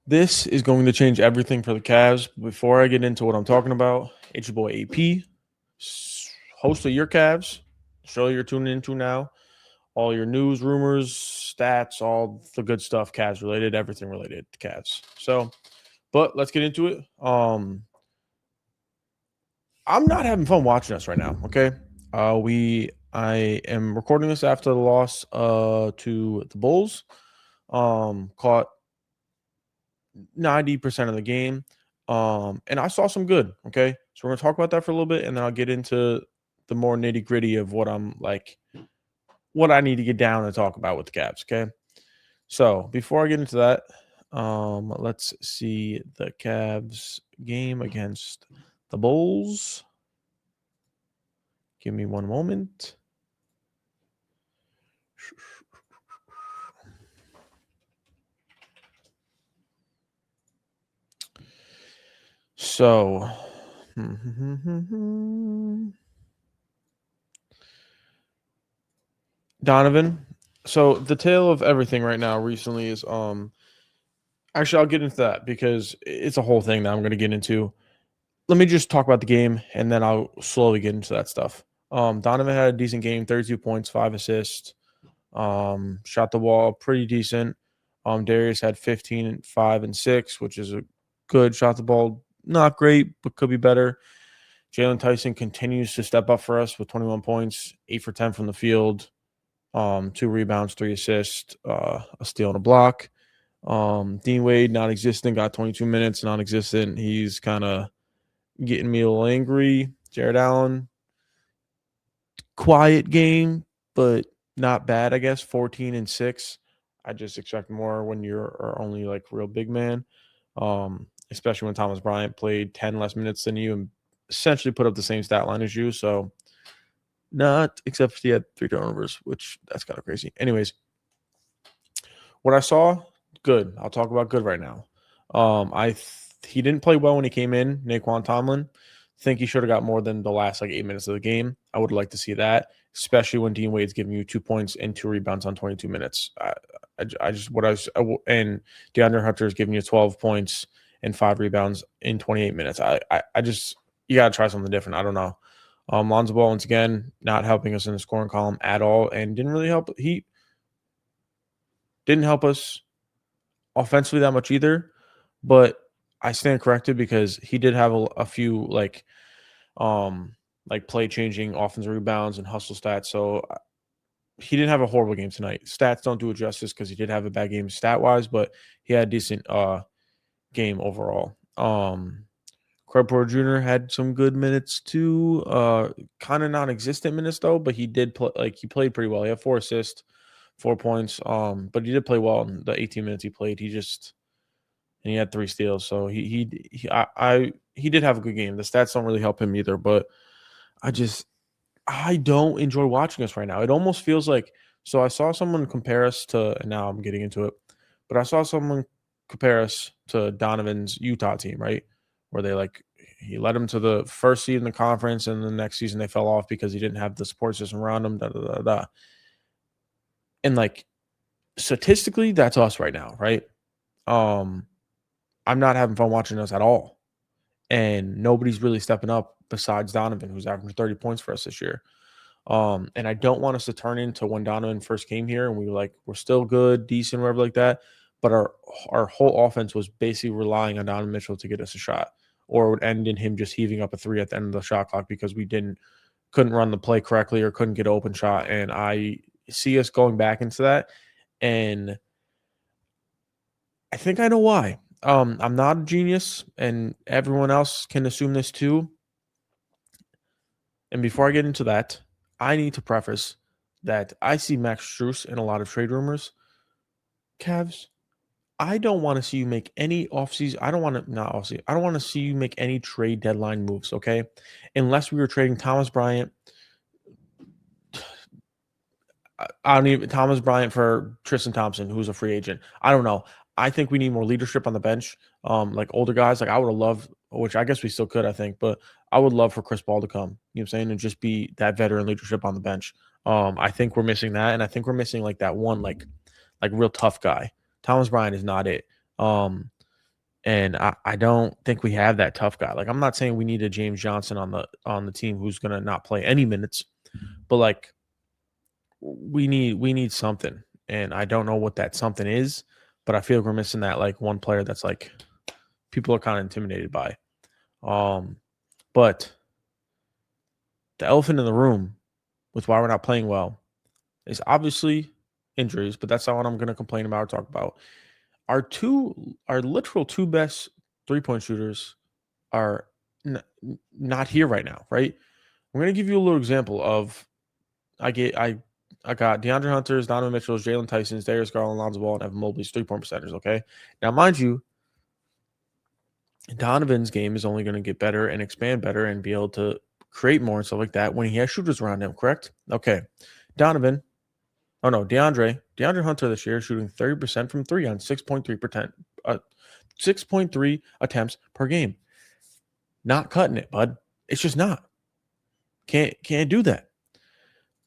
This is going to change everything for the Cavs. Before I get into what I'm talking about, it's your boy AP, host of Your Cavs, show you're tuning into now. All your news, rumors, stats, all the good stuff, Cavs related, everything related to Cavs. So, but let's get into it. I'm not having fun watching us right now. Okay, I am recording this after the loss to the Bulls. Caught 90% of the game. And I saw some good. Okay. So we're gonna talk about that for a little bit, and then I'll get into the more nitty-gritty of what I'm like, what I need to get down and talk about with the Cavs. Okay. So before I get into that, let's see the Cavs game against the Bulls. Give me one moment. So Donovan. So the tale of everything right now recently is actually I'll get into that because it's a whole thing that I'm going to get into. Let me just talk about the game and then I'll slowly get into that stuff. Donovan had a decent game, 32 points, 5 assists. Shot the ball pretty decent. Darius had 15, 5, and 6, which is a good shot the ball. Not great, but could be better. Jalen Tyson continues to step up for us with 21 points, 8 for 10 from the field, 2 rebounds, 3 assists, a steal and a block. Dean Wade, non-existent, got 22 minutes, non-existent. He's kind of getting me a little angry. Jared Allen, quiet game, but not bad, I guess. 14 and 6. I just expect more when you're only like real big man. Especially when Thomas Bryant played 10 less minutes than you and essentially put up the same stat line as you. So not except for he had 3 turnovers, which that's kind of crazy. Anyways, what I saw, good. I'll talk about good right now. He didn't play well when he came in, Naquan Tomlin. Think he should have got more than the last like 8 minutes of the game. I would like to see that, especially when Dean Wade's giving you 2 points and 2 rebounds on 22 minutes. I just what I was and DeAndre Hunter is giving you 12 points and 5 rebounds in 28 minutes. I just you gotta try something different. I don't know. Lonzo Ball once again not helping us in the scoring column at all, and didn't really help. He didn't help us offensively that much either, but I stand corrected because he did have a few like play changing offensive rebounds and hustle stats. So he didn't have a horrible game tonight. Stats don't do it justice because he did have a bad game stat wise, but he had a decent game overall. Craig Porter Jr. had some good minutes too. Kind of non-existent minutes though, but he did play he played pretty well. He had 4 assists, 4 points. But he did play well in the 18 minutes he played. And he had 3 steals. So he did have a good game. The stats don't really help him either, but I don't enjoy watching us right now. It almost feels like so I saw someone compare us to and now I'm getting into it, but I saw someone compare us to Donovan's Utah team, right? Where he led them to the first seed in the conference and the next season they fell off because he didn't have the support system around him. Da, da, da, da. And statistically, that's us right now, right? I'm not having fun watching us at all. And nobody's really stepping up besides Donovan, who's averaging 30 points for us this year. And I don't want us to turn into when Donovan first came here and we're still good, decent, whatever like that. But our whole offense was basically relying on Donovan Mitchell to get us a shot, or it would end in him just heaving up a 3 at the end of the shot clock because we couldn't run the play correctly or couldn't get an open shot. And I see us going back into that. And I think I know why. I'm not a genius, and everyone else can assume this too. And before I get into that, I need to preface that I see Max Strus in a lot of trade rumors. Cavs, I don't want to see you make any offseason. I don't want to not offseason. I don't want to see you make any trade deadline moves, okay? Unless we were trading Thomas Bryant. I don't even Thomas Bryant for Tristan Thompson, who's a free agent. I don't know. I think we need more leadership on the bench. Like older guys. Like I would have loved, which I guess we still could, I think, but I would love for Chris Paul to come, you know what I'm saying, and just be that veteran leadership on the bench. I think we're missing that, and I think we're missing that one like real tough guy. Thomas Bryant is not it. And I don't think we have that tough guy. Like, I'm not saying we need a James Johnson on the team who's gonna not play any minutes, but like we need something. And I don't know what that something is, but I feel like we're missing that like one player that's like people are kind of intimidated by. But the elephant in the room with why we're not playing well is obviously injuries, but that's not what I'm gonna complain about or talk about. Our literal two best 3-point shooters are n- not here right now, right? I'm going to give you a little example of I got DeAndre Hunter's, Donovan Mitchell's, Jalen Tyson's, Darius Garland, Lonzo Ball, and Evan Mobley's 3-point percentages. Okay, now mind you, Donovan's game is only going to get better and expand better and be able to create more and stuff like that when he has shooters around him. Correct? Okay, Donovan. Oh no, DeAndre Hunter this year shooting 30% from three on 6.3 attempts per game. Not cutting it, bud. It's just not. Can't do that.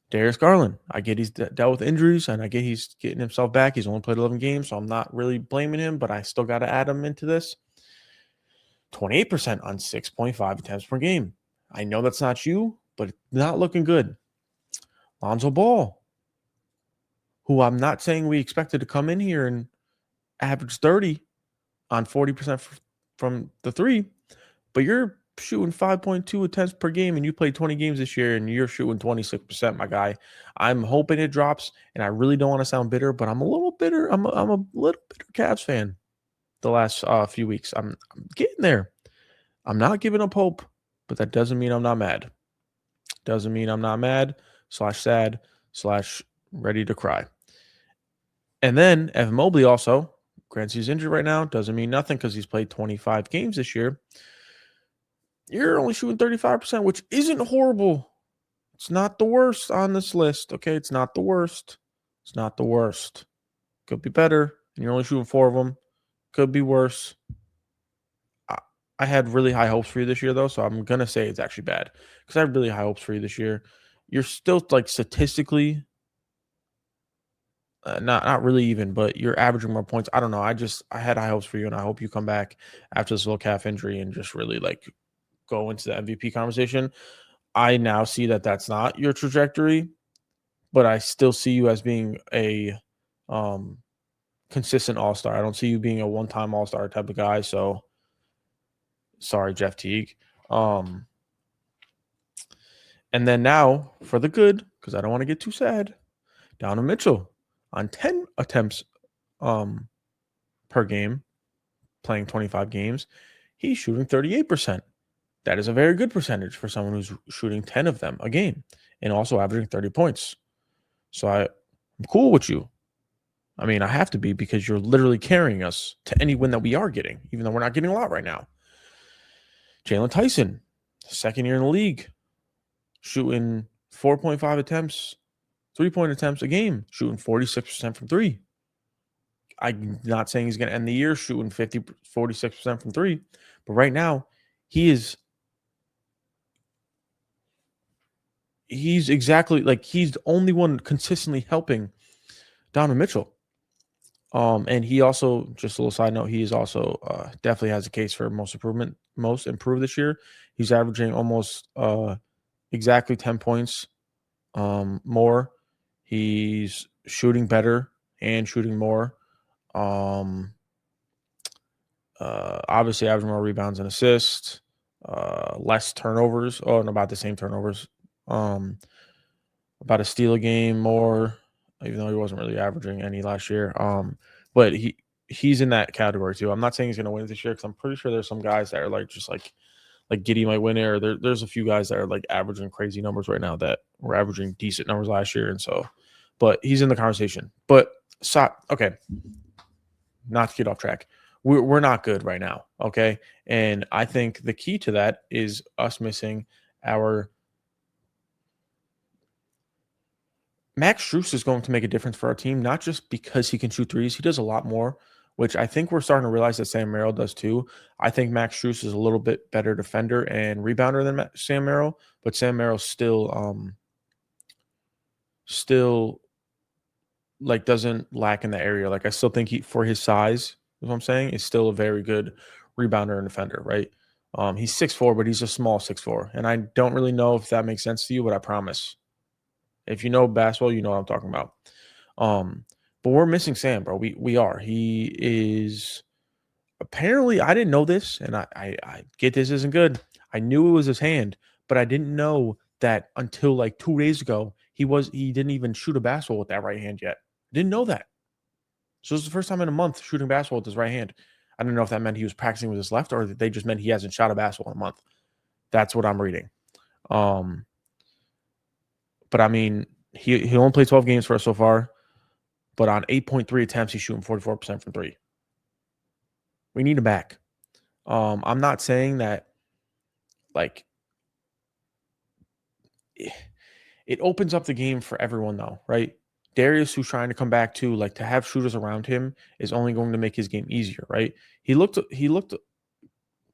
Darius Garland, I get he's dealt with injuries, and I get he's getting himself back. He's only played 11 games, so I'm not really blaming him, but I still got to add him into this. 28% on 6.5 attempts per game. I know that's not you, but it's not looking good. Lonzo Ball, who I'm not saying we expected to come in here and average 30 on 40% from the three, but you're shooting 5.2 attempts per game and you played 20 games this year and you're shooting 26%, my guy. I'm hoping it drops, and I really don't want to sound bitter, but I'm a little bitter. I'm a little bitter Cavs fan the last few weeks. I'm getting there. I'm not giving up hope, but that doesn't mean I'm not mad. Doesn't mean I'm not mad / sad / ready to cry. And then Evan Mobley also, granted he's injured right now, doesn't mean nothing because he's played 25 games this year. You're only shooting 35%, which isn't horrible. It's not the worst on this list. Okay, it's not the worst. It's not the worst. Could be better. And you're only shooting 4 of them. Could be worse. I had really high hopes for you this year, though, so I'm gonna say it's actually bad because I had really high hopes for you this year. You're still like statistically, not really even, but you're averaging more points. I don't know. I had high hopes for you, and I hope you come back after this little calf injury and just really like go into the MVP conversation. I now see that that's not your trajectory, but I still see you as being a consistent all-star. I don't see you being a one-time all-star type of guy. So sorry, Jeff Teague. And then now for the good, because I don't want to get too sad, Donovan Mitchell on 10 attempts per game, playing 25 games, he's shooting 38%. That is a very good percentage for someone who's shooting 10 of them a game and also averaging 30 points. So I'm cool with you. I mean, I have to be because you're literally carrying us to any win that we are getting, even though we're not getting a lot right now. Jalen Tyson, second year in the league, shooting 4.5 attempts, 3-point attempts a game, shooting 46% from three. I'm not saying he's going to end the year shooting 46% from three, but right now he's exactly like he's the only one consistently helping Donovan Mitchell. And he also, just a little side note, he is also definitely has a case for most improved this year. He's averaging almost exactly 10 points more. He's shooting better and shooting more. Obviously averaging more rebounds and assists, less turnovers. Oh, and about the same turnovers. About a steal a game more, even though he wasn't really averaging any last year. But he's in that category too. I'm not saying he's going to win this year because I'm pretty sure there's some guys that are like just like Giddey might win it, or there's a few guys that are like averaging crazy numbers right now that were averaging decent numbers last year, and so, but he's in the conversation. But okay, not to get off track. We're not good right now, okay? And I think the key to that is us missing our Max Strus is going to make a difference for our team, not just because he can shoot threes. He does a lot more, which I think we're starting to realize that Sam Merrill does too. I think Max Strus is a little bit better defender and rebounder than Sam Merrill, but Sam Merrill still like doesn't lack in the area. Like I still think for his size, what I'm saying, is still a very good rebounder and defender, right? He's 6'4", but he's a small 6'4", and I don't really know if that makes sense to you, but I promise. If you know basketball, you know what I'm talking about. But we're missing Sam, bro. We are. He is apparently, I didn't know this, and I get this isn't good. I knew it was his hand, but I didn't know that until like 2 days ago. He didn't even shoot a basketball with that right hand yet. Didn't know that. So it's the first time in a month shooting basketball with his right hand. I don't know if that meant he was practicing with his left or they just meant he hasn't shot a basketball in a month. That's what I'm reading. But I mean, he only played 12 games for us so far, but on 8.3 attempts, he's shooting 44% from three. We need him back. I'm not saying that like it opens up the game for everyone though, right? Darius, who's trying to come back too, like to have shooters around him is only going to make his game easier, right? He looked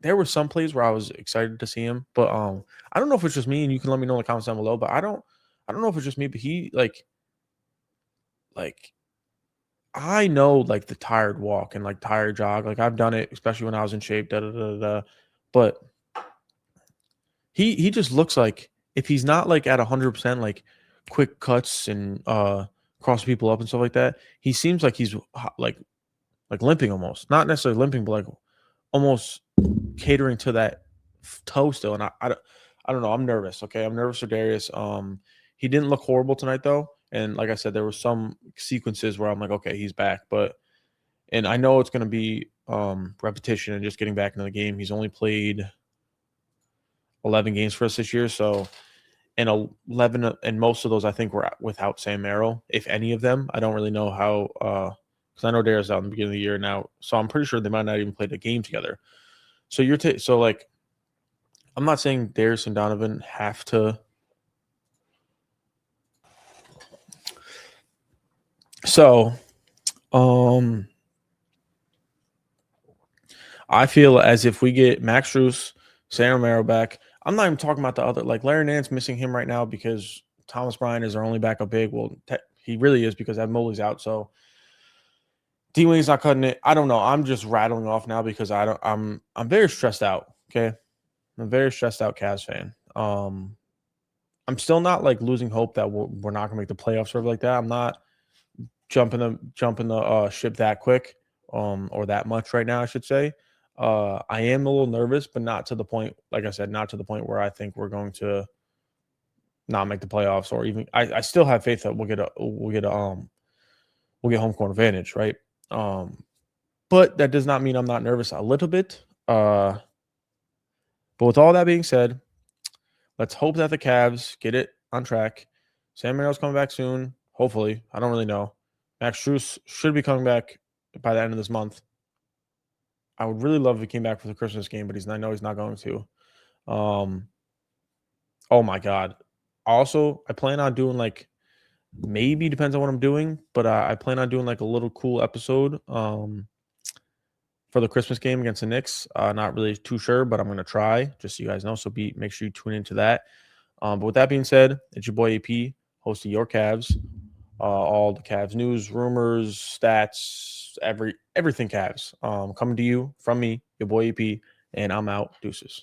there were some plays where I was excited to see him, but I don't know if it's just me, and you can let me know in the comments down below, but I don't know if it's just me, but he like I know like the tired walk and like tired jog. Like I've done it, especially when I was in shape, but he just looks like if he's not like at 100%, like quick cuts and cross people up and stuff like that, he seems like he's like limping almost. Not necessarily limping, but like almost catering to that toe still. And I don't know. I'm nervous. Okay, I'm nervous for Darius. He didn't look horrible tonight though, and like I said, there were some sequences where I'm like, okay, he's back, and I know it's going to be repetition and just getting back into the game. He's only played 11 games for us this year, so and 11 and most of those I think were without Sam Merrill, if any of them. I don't really know how because I know Darius out in the beginning of the year now, so I'm pretty sure they might not even played a game together. So so like I'm not saying Darius and Donovan have to. So, I feel as if we get Max Strus, Sam Romero back. I'm not even talking about the other, like Larry Nance missing him right now because Thomas Bryant is our only backup big. Well, he really is because Evan Mobley's out. So D-Wing's not cutting it. I don't know. I'm just rattling off now because I'm very stressed out. Okay. I'm a very stressed out Cavs fan. I'm still not like losing hope that we're not gonna make the playoffs or like that. I'm not jumping the ship that quick, or that much right now, I should say. I am a little nervous, but not to the point, like I said, not to the point where I think we're going to not make the playoffs, or even I still have faith that we'll get home court advantage, right? But that does not mean I'm not nervous a little bit. But with all that being said, let's hope that the Cavs get it on track. Sam Merrill's coming back soon, hopefully. I don't really know. Max Strus should be coming back by the end of this month. I would really love if he came back for the Christmas game, but I know he's not going to. Oh my God. Also, I plan on doing like, maybe depends on what I'm doing, but I plan on doing like a little cool episode for the Christmas game against the Knicks. Not really too sure, but I'm gonna try, just so you guys know. So make sure you tune into that. But with that being said, it's your boy AP, host of Your Cavs. All the Cavs news, rumors, stats, everything Cavs. Coming to you from me, your boy AP, and I'm out. Deuces.